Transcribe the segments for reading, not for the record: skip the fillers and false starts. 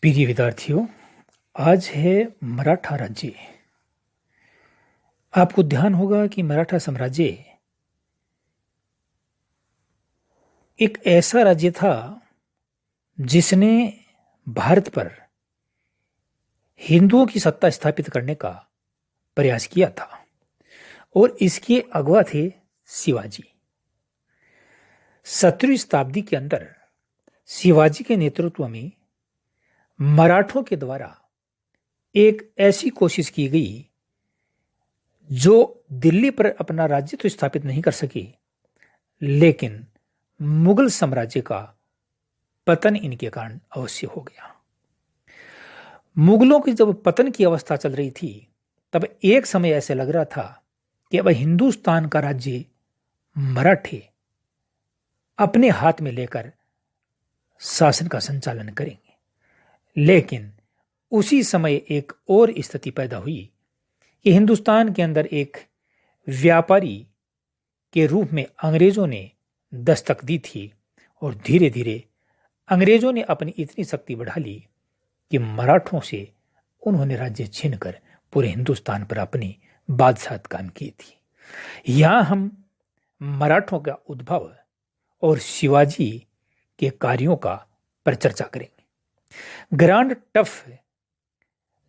प्रिय विद्यार्थियों, आज है मराठा राज्य। आपको ध्यान होगा कि मराठा साम्राज्य एक ऐसा राज्य था जिसने भारत पर हिंदुओं की सत्ता स्थापित करने का प्रयास किया था और इसके अगुवा थे शिवाजी। 17वीं शताब्दी के अंदर शिवाजी के नेतृत्व में मराठों के द्वारा एक ऐसी कोशिश की गई जो दिल्ली पर अपना राज्य तो स्थापित नहीं कर सकी, लेकिन मुगल साम्राज्य का पतन इनके कारण अवश्य हो गया। मुगलों की जब पतन की अवस्था चल रही थी, तब एक समय ऐसे लग रहा था कि अब हिंदुस्तान का राज्य मराठे अपने हाथ में लेकर शासन का संचालन करेंगे। लेकिन उसी समय एक और स्थिति पैदा हुई कि हिंदुस्तान के अंदर एक व्यापारी के रूप में अंग्रेजों ने दस्तक दी थी और धीरे धीरे अंग्रेजों ने अपनी इतनी शक्ति बढ़ा ली कि मराठों से उन्होंने राज्य छीनकर पूरे हिंदुस्तान पर अपनी बादशाहत कायम की थी। यहां हम मराठों का उद्भव और शिवाजी के कार्यों का पर चर्चा करेंगे। ग्रांड टफ,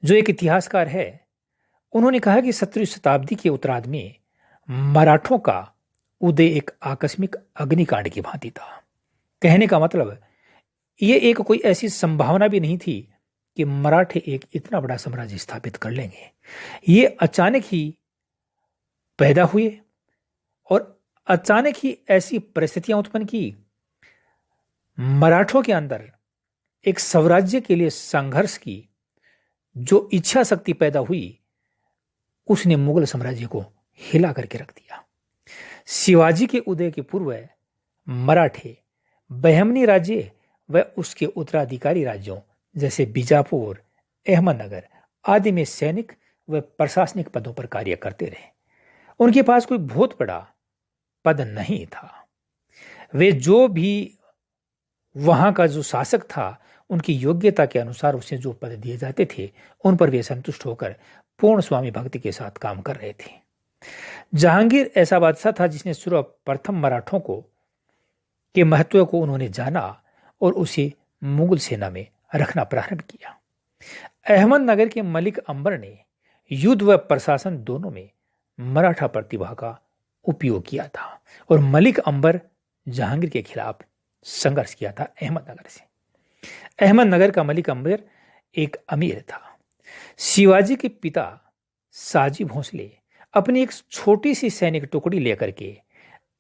जो एक इतिहासकार है, उन्होंने कहा कि 17वीं शताब्दी के उत्तरार्ध में मराठों का उदय एक आकस्मिक अग्निकांड की भांति था। कहने का मतलब ये एक कोई ऐसी संभावना भी नहीं थी कि मराठे एक इतना बड़ा साम्राज्य स्थापित कर लेंगे। ये अचानक ही पैदा हुए और अचानक ही ऐसी परिस्थितियां उत्पन्न की। मराठों के अंदर एक स्वराज्य के लिए संघर्ष की जो इच्छा शक्ति पैदा हुई, उसने मुगल साम्राज्य को हिला करके रख दिया। शिवाजी के उदय के पूर्व मराठे बहमनी राज्य व उसके उत्तराधिकारी राज्यों जैसे बीजापुर, अहमदनगर आदि में सैनिक व प्रशासनिक पदों पर कार्य करते रहे। उनके पास कोई बहुत बड़ा पद नहीं था। वे जो भी वहां का जो शासक था, उनकी योग्यता के अनुसार उसे जो पद दिए जाते थे, उन पर वे संतुष्ट होकर पूर्ण स्वामी भक्ति के साथ काम कर रहे थे। जहांगीर ऐसा बादशाह था जिसने सर्वप्रथम मराठों को के महत्व को उन्होंने जाना और उसे मुगल सेना में रखना प्रारंभ किया। अहमदनगर के मलिक अंबर ने युद्ध व प्रशासन दोनों में मराठा प्रतिभा का उपयोग किया था और मलिक अंबर जहांगीर के खिलाफ संघर्ष किया था अहमदनगर से। अहमदनगर का मलिक अंबर एक अमीर था। शिवाजी के पिता साजी भोसले अपनी एक छोटी सी सैनिक टुकड़ी लेकर के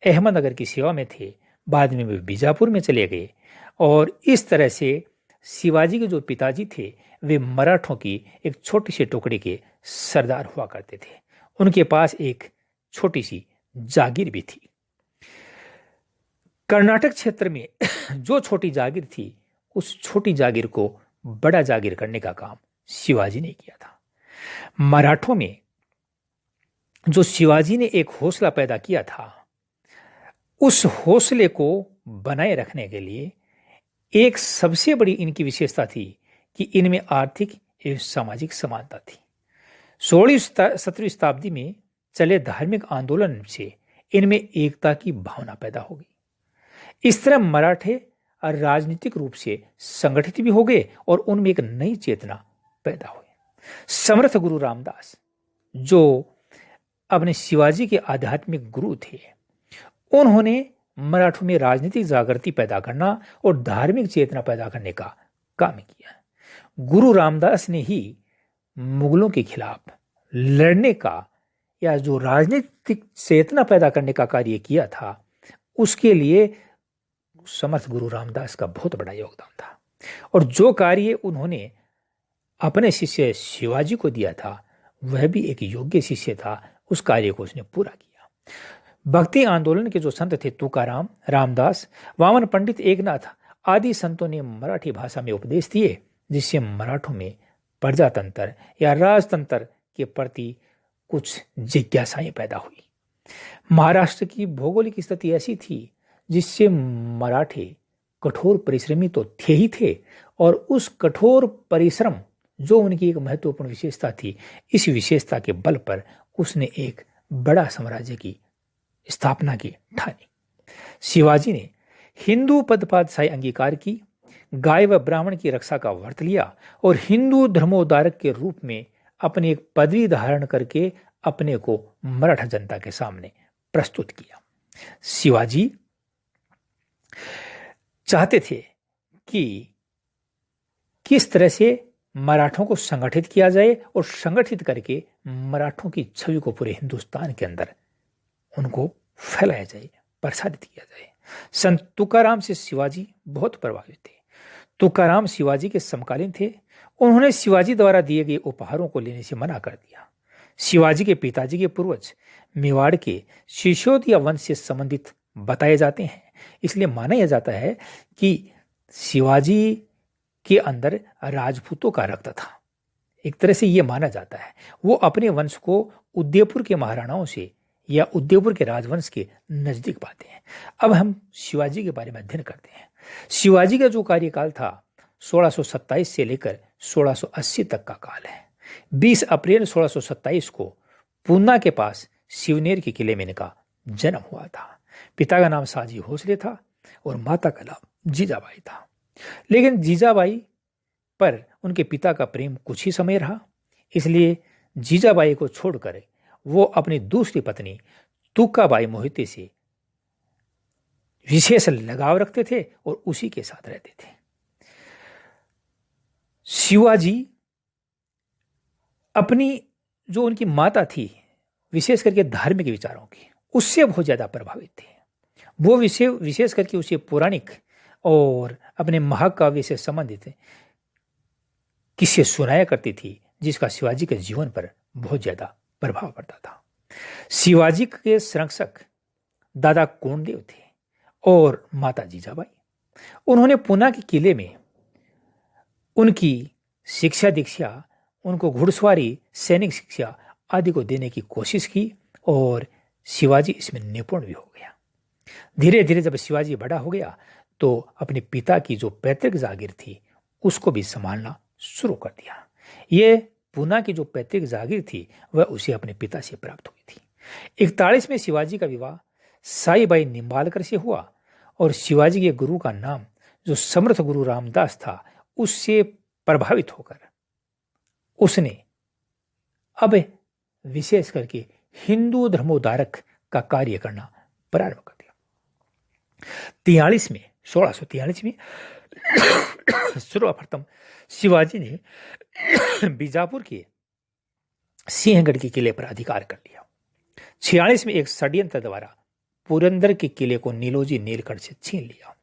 अहमदनगर की सेवा में थे। बाद में वे बीजापुर में चले गए और इस तरह से शिवाजी के जो पिताजी थे, वे मराठों की एक छोटी सी टुकड़ी के सरदार हुआ करते थे। उनके पास एक छोटी सी जागीर भी थी। कर्नाटक क्षेत्र में जो छोटी जागीर थी, उस छोटी जागीर को बड़ा जागीर करने का काम शिवाजी ने किया था। मराठों में जो शिवाजी ने एक हौसला पैदा किया था, उस हौसले को बनाए रखने के लिए एक सबसे बड़ी इनकी विशेषता थी कि इनमें आर्थिक एवं सामाजिक समानता थी। 16वीं-17वीं शताब्दी में चले धार्मिक आंदोलन से इनमें एकता की भावना पैदा हो गई। इस तरह मराठे राजनीतिक रूप से संगठित भी हो गए और उनमें एक नई चेतना पैदा हुई। समर्थ गुरु रामदास, जो अपने शिवाजी के आध्यात्मिक गुरु थे, उन्होंने मराठों में राजनीतिक जागृति पैदा करना और धार्मिक चेतना पैदा करने का काम किया। गुरु रामदास ने ही मुगलों के खिलाफ लड़ने का या जो राजनीतिक चेतना पैदा करने का कार्य किया था, उसके लिए समर्थ गुरु रामदास का बहुत बड़ा योगदान था। और जो कार्य उन्होंने अपने शिष्य शिवाजी को दिया था, वह भी एक योग्य शिष्य था। उस कार्य को उसने पूरा किया। भक्ति आंदोलन के जो संत थे, तुकाराम, रामदास, वामन पंडित, एकनाथ आदि संतों ने मराठी भाषा में उपदेश दिए, जिससे मराठों में प्रजातंत्र या राजतंत्र के प्रति कुछ जिज्ञासाएं पैदा हुई। महाराष्ट्र की भौगोलिक स्थिति ऐसी थी जिससे मराठे कठोर परिश्रमी तो थे ही थे और उस कठोर परिश्रम जो उनकी एक महत्वपूर्ण विशेषता थी, इस विशेषता के बल पर उसने एक बड़ा साम्राज्य की स्थापना की ठानी। शिवाजी ने हिंदू पदपादशाही अंगीकार की, गाय व ब्राह्मण की रक्षा का व्रत लिया और हिंदू धर्मोद्धारक के रूप में अपनी एक पदवी धारण करके अपने को मराठा जनता के सामने प्रस्तुत किया। शिवाजी चाहते थे कि किस तरह से मराठों को संगठित किया जाए और संगठित करके मराठों की छवि को पूरे हिंदुस्तान के अंदर उनको फैलाया जाए, प्रसारित किया जाए। संत तुकाराम से शिवाजी बहुत प्रभावित थे। तुकाराम शिवाजी के समकालीन थे। उन्होंने शिवाजी द्वारा दिए गए उपहारों को लेने से मना कर दिया। शिवाजी के पिताजी के पूर्वज मेवाड़ के सिसोदिया वंश से संबंधित बताए जाते हैं, इसलिए माना यह जाता है कि शिवाजी के अंदर राजपूतों का रक्त था। एक तरह से यह माना जाता है वो अपने वंश को उदयपुर के महाराणाओं से या उदयपुर के राजवंश के नजदीक पाते हैं। अब हम शिवाजी के बारे में अध्ययन करते हैं। शिवाजी का जो कार्यकाल था 1627 से लेकर 1680 तक का काल है। 20 अप्रैल 1627 को पूना के पास शिवनेर के किले में इनका जन्म हुआ था। पिता का नाम साजी भोसले था और माता का नाम जीजाबाई था। लेकिन जीजाबाई पर उनके पिता का प्रेम कुछ ही समय रहा, इसलिए जीजाबाई को छोड़कर वो अपनी दूसरी पत्नी तुकाबाई मोहिते से विशेष लगाव रखते थे और उसी के साथ रहते थे। शिवाजी अपनी जो उनकी माता थी, विशेष करके धार्मिक विचारों की, उससे बहुत ज्यादा प्रभावित थे। वो विशेष करके उसे पौराणिक और अपने महाकाव्य से संबंधित किस्से सुनाया करती थी, जिसका शिवाजी के जीवन पर बहुत ज्यादा प्रभाव पड़ता था। शिवाजी के संरक्षक दादा कोंडदेव थे और माता जीजाबाई। उन्होंने पूना के किले में उनकी शिक्षा दीक्षा, उनको घुड़सवारी, सैनिक शिक्षा आदि को देने की कोशिश की और शिवाजी इसमें निपुण भी हो गया। धीरे धीरे जब शिवाजी बड़ा हो गया तो अपने पिता की जो पैतृक जागीर थी उसको भी संभालना शुरू कर दिया। ये पूना की जो पैतृक जागीर थी वह उसे अपने पिता से प्राप्त हुई थी। 41 में शिवाजी का विवाह साईबाई निंबालकर से हुआ और शिवाजी के गुरु का नाम जो समर्थ गुरु रामदास था, उससे प्रभावित होकर उसने अब विशेष करके हिंदू धर्मोद्धारक का कार्य करना प्रारंभ कर दिया। 1643 में सर्वप्रथम शिवाजी ने बीजापुर के सिंहगढ़ के किले पर अधिकार कर लिया। 46 में एक षड्यंत्र द्वारा पुरंदर के किले को नीलोजी नीलकंठ से छीन लिया।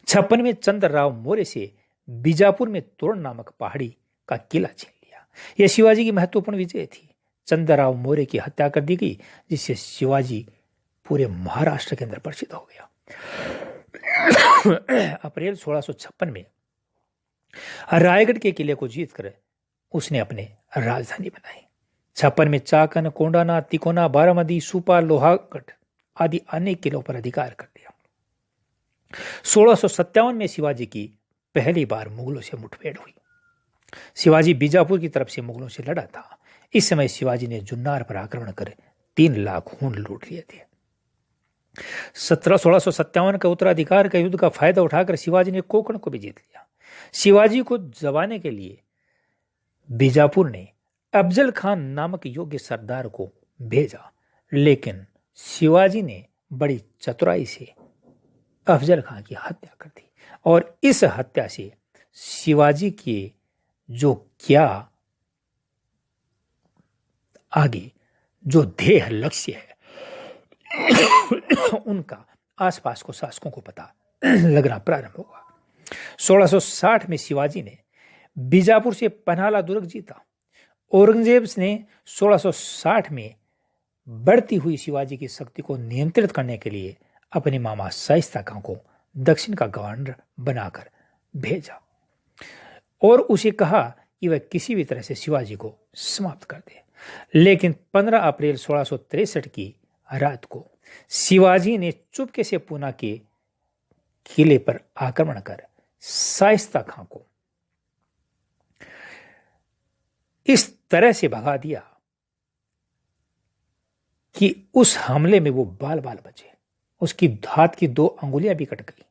56 में चंद्रराव मौर्य से बीजापुर में तोरण नामक पहाड़ी का किला छीन लिया। यह शिवाजी की महत्वपूर्ण विजय थी। चंद्रराव मौर्य की हत्या कर दी गई, जिससे शिवाजी पूरे महाराष्ट्र के अंदर प्रसिद्ध हो गया। अप्रैल 1656 में रायगढ़ के किले को जीतकर उसने अपने राजधानी बनाई। 56 में चाकन, कोंडाना, तिकोना, बारामती, सुपा, लोहागढ़ आदि अनेक किलों पर अधिकार कर दिया। 1657 में शिवाजी की पहली बार मुगलों से मुठभेड़ हुई। शिवाजी बीजापुर की तरफ से मुगलों से लड़ा था। इस समय शिवाजी ने जुन्नार पर आक्रमण कर 3 लाख ऊंट लूट लिए थे। 1657 का उत्तराधिकार का युद्ध का फायदा उठाकर शिवाजी ने कोंकण को भी जीत लिया। शिवाजी को जबाने के लिए बीजापुर ने अफजल खान नामक योग्य सरदार को भेजा, लेकिन शिवाजी ने बड़ी चतुराई से अफजल खान की हत्या कर दी और इस हत्या से शिवाजी के जो क्या आगे जो ध्येय लक्ष्य है उनका आसपास को शासकों को पता लगना प्रारंभ हुआ। 1660 में शिवाजी ने बीजापुर से पन्हाला दुर्ग जीता। औरंगजेब ने 1660 में बढ़ती हुई शिवाजी की शक्ति को नियंत्रित करने के लिए अपने मामा शाइस्ता खां को दक्षिण का गवर्नर बनाकर भेजा और उसे कहा कि वह किसी भी तरह से शिवाजी को समाप्त कर दे। लेकिन 15 अप्रैल 1663 की रात को शिवाजी ने चुपके से पूना के किले पर आक्रमण कर शाइस्ता खां को इस तरह से भगा दिया कि उस हमले में वो बाल बाल बचे। उसकी हाथ की 2 अंगुलियां भी कट गई।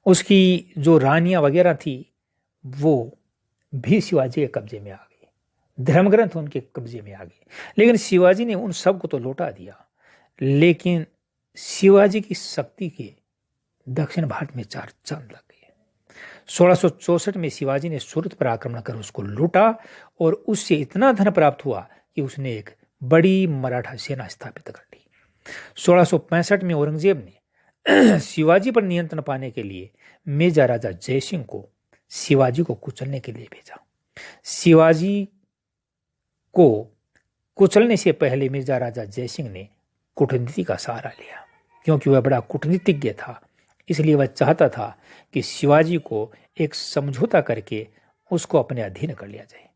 उसकी जो रानियां वगैरह थी वो भी शिवाजी के कब्जे में आ गई। धर्मग्रंथ उनके कब्जे में आ गए। लेकिन शिवाजी ने उन सबको तो लौटा दिया, लेकिन शिवाजी की शक्ति के दक्षिण भारत में 4 चांद लग गए। 1664 में शिवाजी ने सूरत पर आक्रमण कर उसको लूटा और उससे इतना धन प्राप्त हुआ कि उसने एक बड़ी मराठा सेना स्थापित कर ली। 1665 में औरंगजेब ने शिवाजी पर नियंत्रण पाने के लिए मेजा राजा जयसिंह को शिवाजी को कुचलने के लिए भेजा। शिवाजी को कुचलने से पहले मिर्जा राजा जयसिंह ने कूटनीति का सहारा लिया, क्योंकि वह बड़ा कूटनीतिज्ञ था। इसलिए वह चाहता था कि शिवाजी को एक समझौता करके उसको अपने अधीन कर लिया जाए।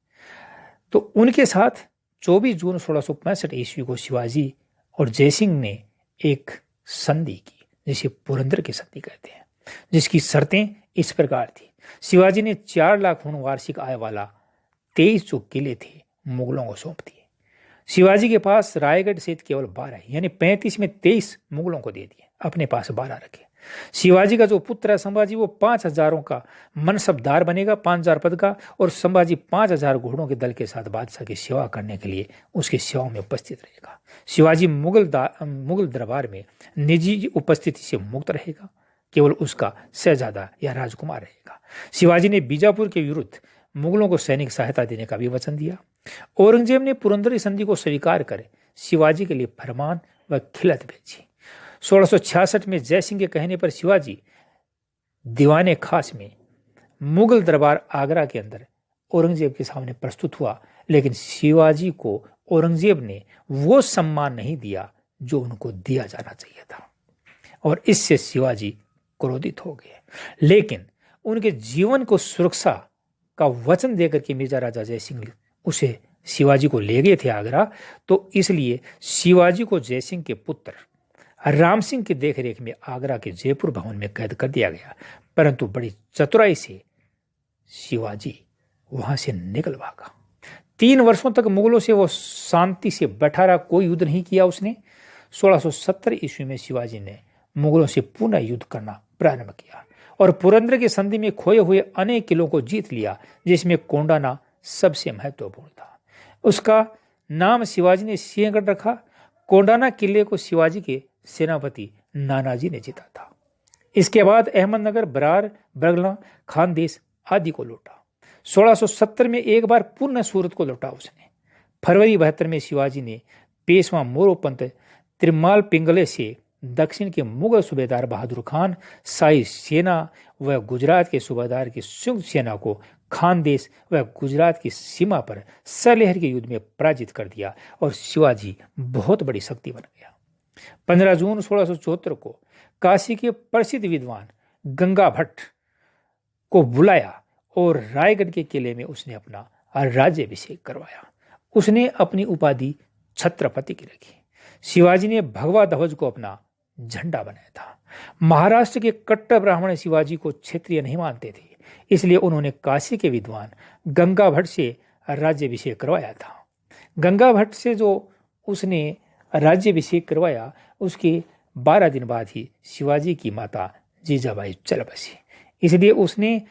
तो उनके साथ 24 जून 1665 ईस्वी को शिवाजी और जयसिंह ने एक संधि की, जिसे पुरंदर की संधि कहते हैं, जिसकी शर्तें इस प्रकार थी। शिवाजी ने 4 लाख वार्षिक आय वाला 23 जो किले थे मुगलों को सौंप दिए। शिवाजी के पास रायगढ़ सहित केवल 12 यानी 35 में 23 मुगलों को दे दिए, अपने पास 12 रखे। शिवाजी का जो पुत्र है संभाजी, वो 5,000 का मनसबदार बनेगा, 5,000 पद का, और संभाजी 5,000 घोड़ों के दल के साथ बादशाह की सेवा करने के लिए उसकी सेवाओं में उपस्थित रहेगा। शिवाजी मुगल दरबार में निजी उपस्थिति से मुक्त रहेगा, केवल उसका शहजादा या राजकुमार रहेगा। शिवाजी ने बीजापुर के विरुद्ध मुगलों को सैनिक सहायता देने का भी वचन दिया। औरंगजेब ने पुरंदर संधि को स्वीकार कर शिवाजी के लिए फरमान व खिलत भेजी। 1666 में जयसिंह के कहने पर शिवाजी दीवाने खास में मुगल दरबार आगरा के अंदर औरंगजेब के सामने प्रस्तुत हुआ, लेकिन शिवाजी को औरंगजेब ने वो सम्मान नहीं दिया जो उनको दिया जाना चाहिए था, और इससे शिवाजी क्रोधित हो गए। लेकिन उनके जीवन को सुरक्षा का वचन देकर के मिर्जा राजा जयसिंह उसे शिवाजी को ले गए थे आगरा, तो इसलिए शिवाजी को जयसिंह के पुत्र राम सिंह की देखरेख में आगरा के जयपुर भवन में कैद कर दिया गया। परंतु बड़ी चतुराई से शिवाजी वहां से निकल भागा। 3 वर्षों तक मुगलों से वो शांति से बैठा रहा, कोई युद्ध नहीं किया उसने। 1670 ईस्वी में शिवाजी ने मुगलों से पुनः युद्ध करना प्रारंभ किया और पुरंदर की संधि में खोए हुए अनेक किलों को जीत लिया, जिसमें कोंडाना सबसे महत्वपूर्ण था। उसका नाम शिवाजी ने सिंहगढ़ रखा। कोंडाना किले को शिवाजी के सेनापति नानाजी ने जीता था। इसके बाद अहमदनगर, बरार, बरगला, खानदेश आदि को लूटा। 1670 में एक बार पुनः सूरत को लौटा उसने। फरवरी 72 में शिवाजी ने पेशवा मोरोपंत त्रिमाल पिंगले से दक्षिण के मुगल सूबेदार बहादुर खान, शाही सेना व गुजरात के सूबेदार की संयुक्त सेना को खानदेश व गुजरात की सीमा पर सलेहर के युद्ध में पराजित कर दिया और शिवाजी बहुत बड़ी शक्ति बन गया। 15 जून 1674 को काशी के प्रसिद्ध विद्वान गंगा भट्ट को बुलाया और रायगढ़ के किले में उसने अपना राज्याभिषेक करवाया। उसने अपनी उपाधि छत्रपति की रखी। शिवाजी ने भगवा ध्वज को अपना झंडा बनाया था। महाराष्ट्र के कट्टर ब्राह्मण शिवाजी को क्षत्रिय नहीं मानते थे, इसलिए उन्होंने काशी के विद्वान गंगा भट्ट से राज्याभिषेक करवाया था। गंगा भट्ट से जो उसने राज्याभिषेक करवाया, उसके 12 दिन बाद ही शिवाजी की माता जीजाबाई चल बसी। इसलिए उसने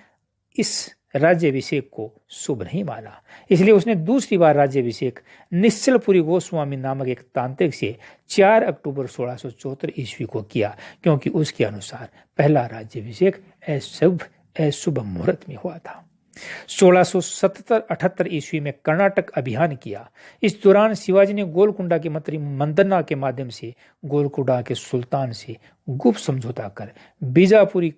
इस राज्याभिषेक को शुभ नहीं माना। इसलिए उसने दूसरी बार राज्याभिषेक निश्चलपुरी गोस्वामी नामक एक तांत्रिक से 4 अक्टूबर 1674 ईस्वी को किया, क्योंकि उसके अनुसार पहला राज्याभिषेक अशुभ मुहूर्त में हुआ था। 1677-78 ईस्वी में कर्नाटक अभियान किया। इस दौरान शिवाजी ने गोलकुंडा के मंत्री मंदन्ना के माध्यम से गोलकुंडा के सुल्तान से गुप्त समझौता कर बीजापुरी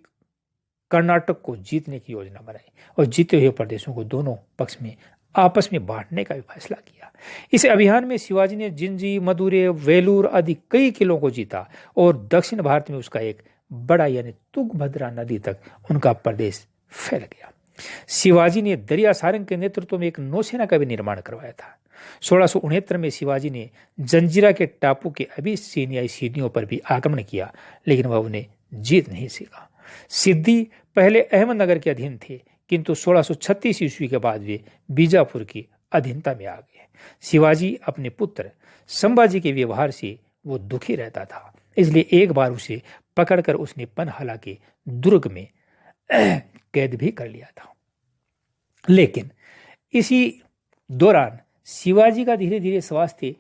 कर्नाटक को जीतने की योजना बनाई और जीते हुए प्रदेशों को दोनों पक्ष में आपस में बांटने का भी फैसला किया। इस अभियान में शिवाजी ने जिंजी, मदुरै, वेलूर आदि कई किलों को जीता और दक्षिण भारत में उसका एक बड़ा यानी तुंगभद्रा नदी तक उनका प्रदेश फैल गया। शिवाजी ने दरिया सारंग के नेतृत्व में एक नौसेना का भी निर्माण करवाया था। 1669 में शिवाजी ने जंजीरा के टापू के अभिसिनियाई सीढ़ियों पर भी आक्रमण किया, लेकिन वह उन्हें जीत नहीं सका। सिद्दी पहले अहमदनगर के अधीन थे, किंतु 1636 ईस्वी के बाद वे बीजापुर की अधीनता में आ गए। शिवाजी अपने पुत्र संभाजी के व्यवहार से वो दुखी रहता था, इसलिए एक बार उसे पकड़कर उसने पनहला के दुर्ग में कैद भी कर लिया था। लेकिन इसी दौरान शिवाजी का धीरे धीरे स्वास्थ्य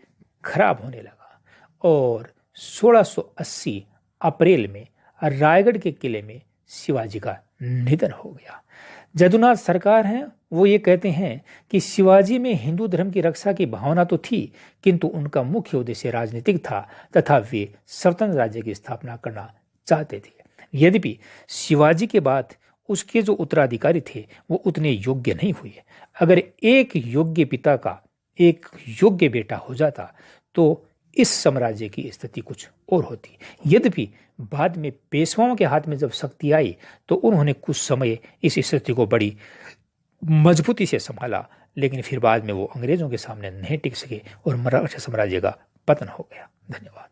खराब होने लगा और 1680 अप्रैल में रायगढ़ के किले में शिवाजी का निधन हो गया। जदुनाथ सरकार हैं, वो ये कहते हैं कि शिवाजी में हिंदू धर्म की रक्षा की भावना तो थी, किंतु उनका मुख्य उद्देश्य राजनीतिक था तथा वे स्वतंत्र राज्य की स्थापना करना चाहते थे। यद्यपि शिवाजी के बाद उसके जो उत्तराधिकारी थे वो उतने योग्य नहीं हुए। अगर एक योग्य पिता का एक योग्य बेटा हो जाता तो इस साम्राज्य की स्थिति कुछ और होती। यद्यपि बाद में पेशवाओं के हाथ में जब शक्ति आई तो उन्होंने कुछ समय इस स्थिति को बड़ी मजबूती से संभाला, लेकिन फिर बाद में वो अंग्रेजों के सामने नहीं टिक सके और मराठा साम्राज्य का पतन हो गया। धन्यवाद।